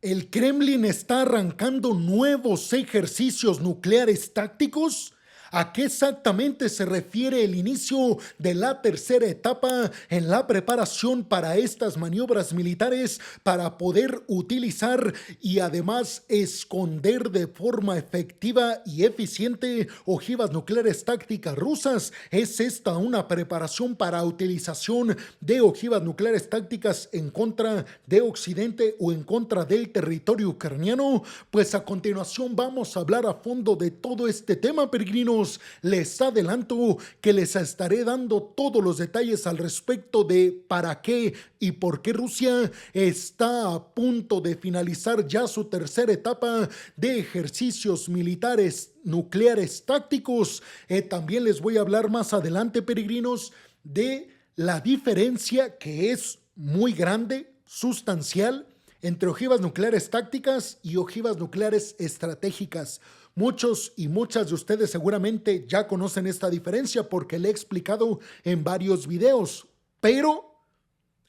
¿El Kremlin está arrancando nuevos ejercicios nucleares tácticos? ¿A qué exactamente se refiere el inicio de la tercera etapa en la preparación para estas maniobras militares para poder utilizar y además esconder de forma efectiva y eficiente ojivas nucleares tácticas rusas? ¿Es esta una preparación para utilización de ojivas nucleares tácticas en contra de Occidente o en contra del territorio ucraniano? Pues a continuación vamos a hablar a fondo de todo este tema, peregrinos. Les adelanto que les estaré dando todos los detalles al respecto de para qué y por qué Rusia está a punto de finalizar ya su tercera etapa de ejercicios militares nucleares tácticos. También les voy a hablar más adelante, peregrinos, de la diferencia que es muy grande, sustancial, entre ojivas nucleares tácticas y ojivas nucleares estratégicas. Muchos y muchas de ustedes seguramente ya conocen esta diferencia porque le he explicado en varios videos, pero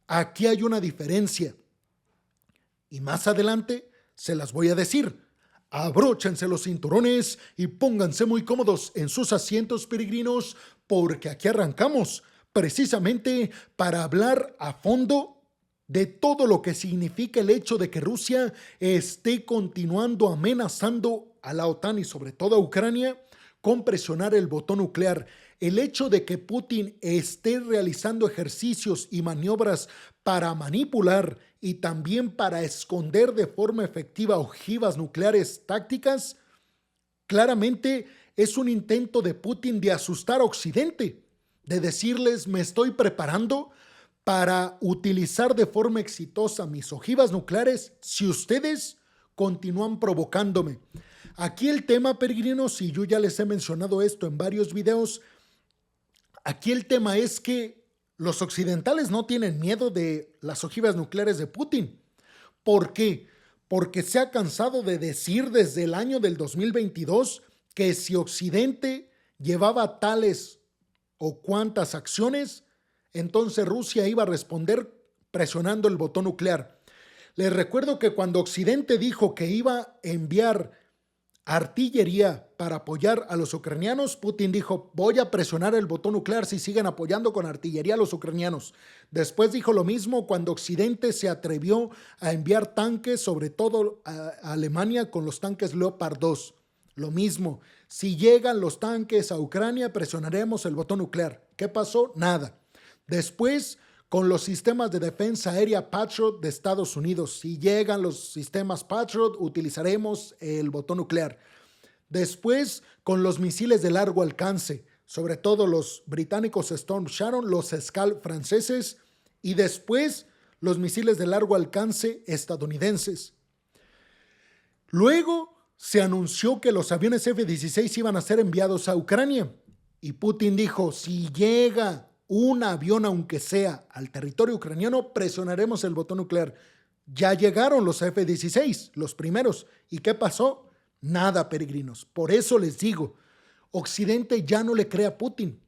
aquí hay una diferencia y más adelante se las voy a decir. Abróchense los cinturones y pónganse muy cómodos en sus asientos, peregrinos, porque aquí arrancamos precisamente para hablar a fondo de todo lo que significa el hecho de que Rusia esté continuando amenazando a la OTAN y sobre todo a Ucrania con presionar el botón nuclear. El hecho de que Putin esté realizando ejercicios y maniobras para manipular y también para esconder de forma efectiva ojivas nucleares tácticas, claramente es un intento de Putin de asustar a Occidente, de decirles: me estoy preparando para utilizar de forma exitosa mis ojivas nucleares si ustedes continúan provocándome. Aquí el tema, peregrinos, y yo ya les he mencionado esto en varios videos, aquí el tema es que los occidentales no tienen miedo de las ojivas nucleares de Putin. ¿Por qué? Porque se ha cansado de decir desde el año del 2022 que si Occidente llevaba tales o cuantas acciones, entonces Rusia iba a responder presionando el botón nuclear. Les recuerdo que cuando Occidente dijo que iba a enviar artillería para apoyar a los ucranianos, Putin dijo: voy a presionar el botón nuclear si siguen apoyando con artillería a los ucranianos. Después dijo lo mismo cuando Occidente se atrevió a enviar tanques, sobre todo a Alemania con los tanques Leopard 2. Lo mismo, si llegan los tanques a Ucrania, presionaremos el botón nuclear. ¿Qué pasó? Nada. Después, con los sistemas de defensa aérea Patriot de Estados Unidos, si llegan los sistemas Patriot, utilizaremos el botón nuclear. Después, con los misiles de largo alcance, sobre todo los británicos Storm Shadow, los Scalp franceses, y después los misiles de largo alcance estadounidenses. Luego se anunció que los aviones F-16 iban a ser enviados a Ucrania, y Putin dijo: si llega un avión, aunque sea al territorio ucraniano, presionaremos el botón nuclear. Ya llegaron los F-16, los primeros. ¿Y qué pasó? Nada, peregrinos. Por eso les digo, Occidente ya no le cree a Putin.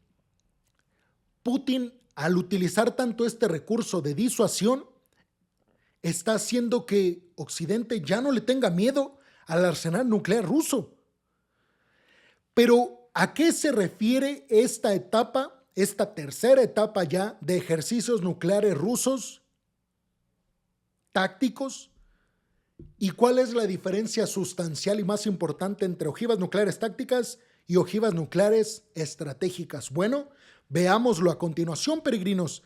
Putin, al utilizar tanto este recurso de disuasión, está haciendo que Occidente ya no le tenga miedo al arsenal nuclear ruso. Pero, ¿a qué se refiere esta etapa? Esta tercera etapa ya de ejercicios nucleares rusos tácticos, y cuál es la diferencia sustancial y más importante entre ojivas nucleares tácticas y ojivas nucleares estratégicas. Bueno, veámoslo a continuación, peregrinos.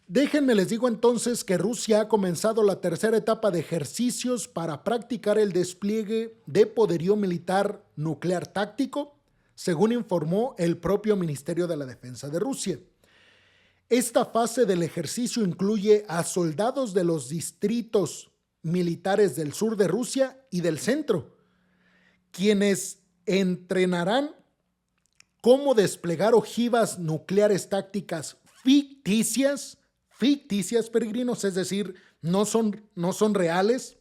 Déjenme les digo entonces que Rusia ha comenzado la tercera etapa de ejercicios para practicar el despliegue de poderío militar nuclear táctico, según informó el propio Ministerio de la Defensa de Rusia. Esta fase del ejercicio incluye a soldados de los distritos militares del sur de Rusia y del centro, quienes entrenarán cómo desplegar ojivas nucleares tácticas ficticias, peregrinos, es decir, no son reales,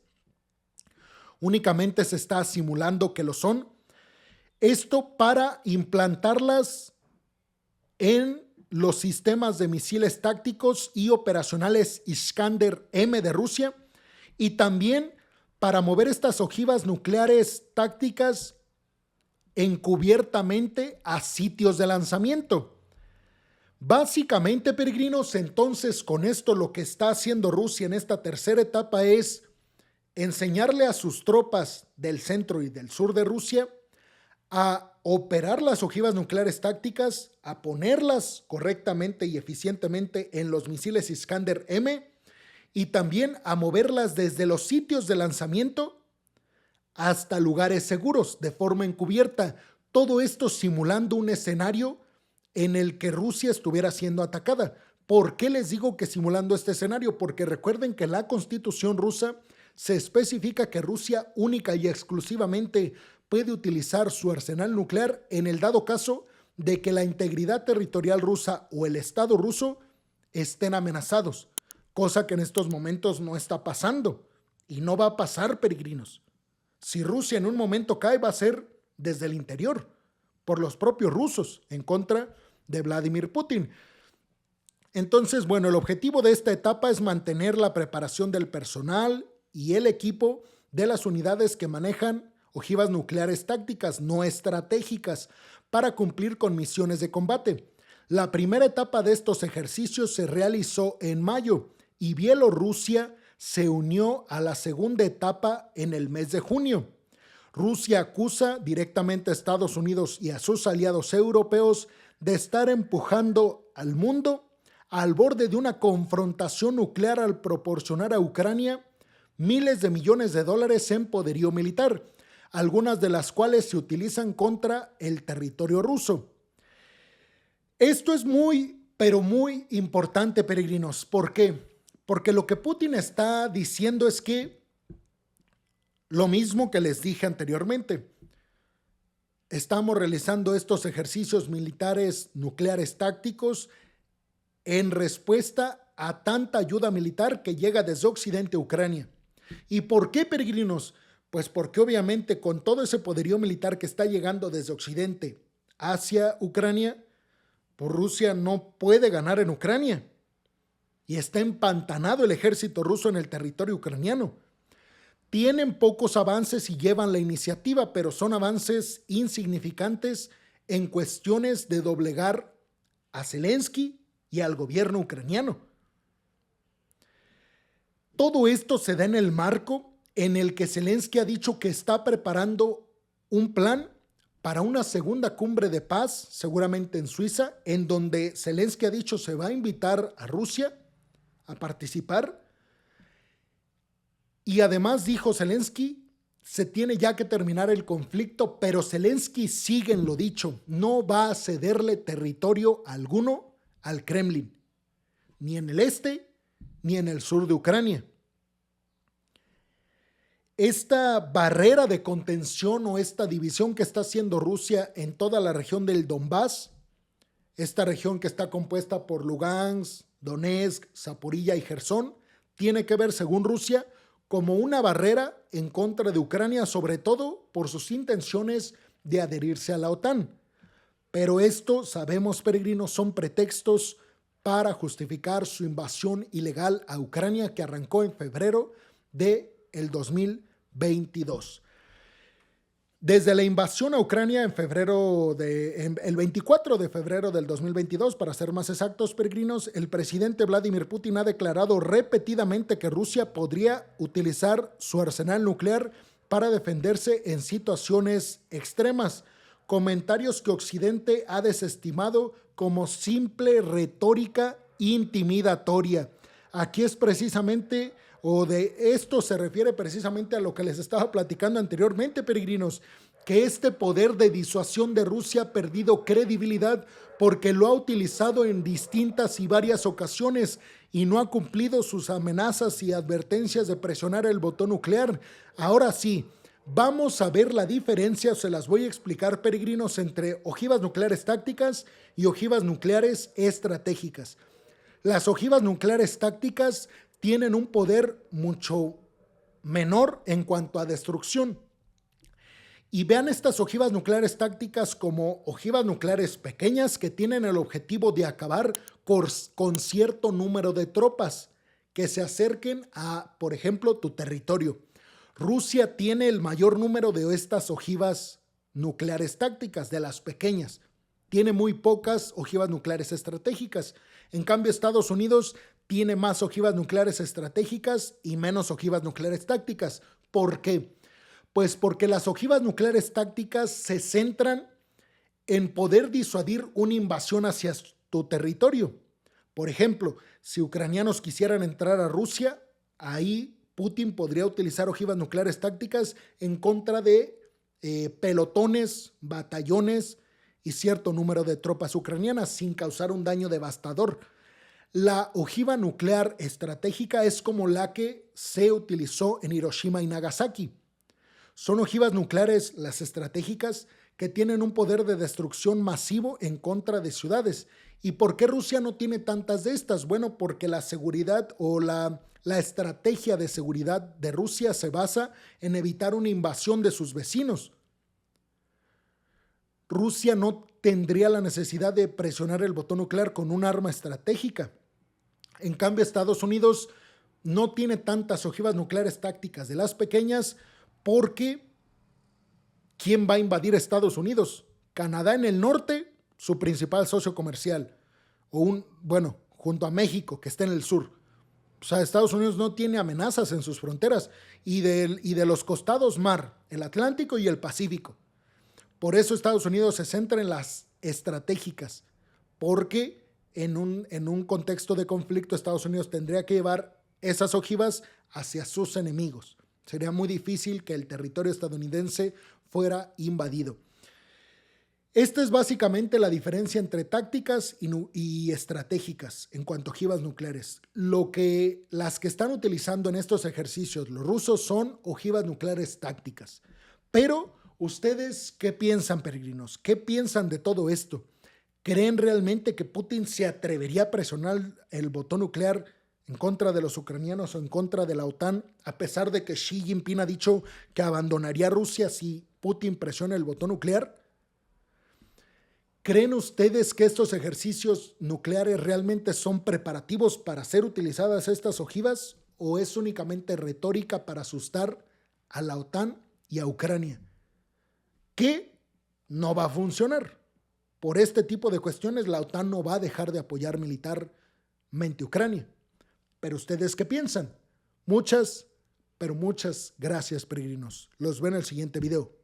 únicamente se está simulando que lo son. Esto para implantarlas en los sistemas de misiles tácticos y operacionales Iskander-M de Rusia, y también para mover estas ojivas nucleares tácticas encubiertamente a sitios de lanzamiento. Básicamente, peregrinos, entonces con esto lo que está haciendo Rusia en esta tercera etapa es enseñarle a sus tropas del centro y del sur de Rusia a operar las ojivas nucleares tácticas, a ponerlas correctamente y eficientemente en los misiles Iskander-M y también a moverlas desde los sitios de lanzamiento hasta lugares seguros de forma encubierta. Todo esto simulando un escenario en el que Rusia estuviera siendo atacada. ¿Por qué les digo que simulando este escenario? Porque recuerden que la Constitución rusa se especifica que Rusia única y exclusivamente puede utilizar su arsenal nuclear en el dado caso de que la integridad territorial rusa o el Estado ruso estén amenazados, cosa que en estos momentos no está pasando y no va a pasar, peregrinos. Si Rusia en un momento cae, va a ser desde el interior, por los propios rusos, en contra de Vladimir Putin. Entonces, bueno, el objetivo de esta etapa es mantener la preparación del personal y el equipo de las unidades que manejan ojivas nucleares tácticas no estratégicas para cumplir con misiones de combate. La primera etapa de estos ejercicios se realizó en mayo y Bielorrusia se unió a la segunda etapa en el mes de junio. Rusia acusa directamente a Estados Unidos y a sus aliados europeos de estar empujando al mundo al borde de una confrontación nuclear al proporcionar a Ucrania miles de millones de dólares en poderío militar, algunas de las cuales se utilizan contra el territorio ruso. Esto es muy, pero muy importante, peregrinos. ¿Por qué? Porque lo que Putin está diciendo es que lo mismo que les dije anteriormente, estamos realizando estos ejercicios militares nucleares tácticos en respuesta a tanta ayuda militar que llega desde Occidente a Ucrania. ¿Y por qué, peregrinos? Pues porque obviamente con todo ese poderío militar que está llegando desde Occidente hacia Ucrania, pues Rusia no puede ganar en Ucrania y está empantanado el ejército ruso en el territorio ucraniano. Tienen pocos avances y llevan la iniciativa, pero son avances insignificantes en cuestiones de doblegar a Zelensky y al gobierno ucraniano. Todo esto se da en el marco en el que Zelensky ha dicho que está preparando un plan para una segunda cumbre de paz, seguramente en Suiza, en donde Zelensky ha dicho se va a invitar a Rusia a participar. Y además dijo Zelensky, se tiene ya que terminar el conflicto, pero Zelensky sigue en lo dicho, no va a cederle territorio alguno al Kremlin, ni en el este ni en el sur de Ucrania. Esta barrera de contención o esta división que está haciendo Rusia en toda la región del Donbass, esta región que está compuesta por Lugansk, Donetsk, Zaporilla y Jersón, tiene que ver, según Rusia, como una barrera en contra de Ucrania, sobre todo por sus intenciones de adherirse a la OTAN. Pero esto, sabemos, peregrinos, son pretextos para justificar su invasión ilegal a Ucrania que arrancó en febrero del 2022. Desde la invasión a Ucrania el 24 de febrero del 2022, para ser más exactos, peregrinos, el presidente Vladimir Putin ha declarado repetidamente que Rusia podría utilizar su arsenal nuclear para defenderse en situaciones extremas, comentarios que Occidente ha desestimado como simple retórica intimidatoria. Aquí es precisamente, o de esto se refiere precisamente a lo que les estaba platicando anteriormente, peregrinos, que este poder de disuasión de Rusia ha perdido credibilidad porque lo ha utilizado en distintas y varias ocasiones y no ha cumplido sus amenazas y advertencias de presionar el botón nuclear. Ahora sí, vamos a ver la diferencia, se las voy a explicar, peregrinos, entre ojivas nucleares tácticas y ojivas nucleares estratégicas. Las ojivas nucleares tácticas tienen un poder mucho menor en cuanto a destrucción. Y vean estas ojivas nucleares tácticas como ojivas nucleares pequeñas que tienen el objetivo de acabar con cierto número de tropas que se acerquen a, por ejemplo, tu territorio. Rusia tiene el mayor número de estas ojivas nucleares tácticas, de las pequeñas. Tiene muy pocas ojivas nucleares estratégicas. En cambio, Estados Unidos tiene más ojivas nucleares estratégicas y menos ojivas nucleares tácticas. ¿Por qué? Pues porque las ojivas nucleares tácticas se centran en poder disuadir una invasión hacia tu territorio. Por ejemplo, si ucranianos quisieran entrar a Rusia, ahí Putin podría utilizar ojivas nucleares tácticas en contra de pelotones, batallones y cierto número de tropas ucranianas sin causar un daño devastador. La ojiva nuclear estratégica es como la que se utilizó en Hiroshima y Nagasaki. Son ojivas nucleares, las estratégicas, que tienen un poder de destrucción masivo en contra de ciudades. ¿Y por qué Rusia no tiene tantas de estas? Bueno, porque la seguridad o la estrategia de seguridad de Rusia se basa en evitar una invasión de sus vecinos. Rusia no tendría la necesidad de presionar el botón nuclear con un arma estratégica. En cambio, Estados Unidos no tiene tantas ojivas nucleares tácticas de las pequeñas porque ¿quién va a invadir Estados Unidos? Canadá en el norte, su principal socio comercial, junto a México, que está en el sur. O sea, Estados Unidos no tiene amenazas en sus fronteras y de los costados mar, el Atlántico y el Pacífico. Por eso Estados Unidos se centra en las estratégicas, porque en un contexto de conflicto Estados Unidos tendría que llevar esas ojivas hacia sus enemigos. Sería muy difícil que el territorio estadounidense fuera invadido. Esta es básicamente la diferencia entre tácticas y estratégicas en cuanto a ojivas nucleares. Las que están utilizando en estos ejercicios los rusos son ojivas nucleares tácticas. Pero, ¿ustedes qué piensan, peregrinos? ¿Qué piensan de todo esto? ¿Creen realmente que Putin se atrevería a presionar el botón nuclear en contra de los ucranianos o en contra de la OTAN, a pesar de que Xi Jinping ha dicho que abandonaría Rusia si Putin presiona el botón nuclear? ¿Creen ustedes que estos ejercicios nucleares realmente son preparativos para ser utilizadas estas ojivas o es únicamente retórica para asustar a la OTAN y a Ucrania? Que no va a funcionar. Por este tipo de cuestiones, la OTAN no va a dejar de apoyar militarmente a Ucrania. ¿Pero ustedes qué piensan? Muchas, pero muchas gracias, peregrinos. Los veo en el siguiente video.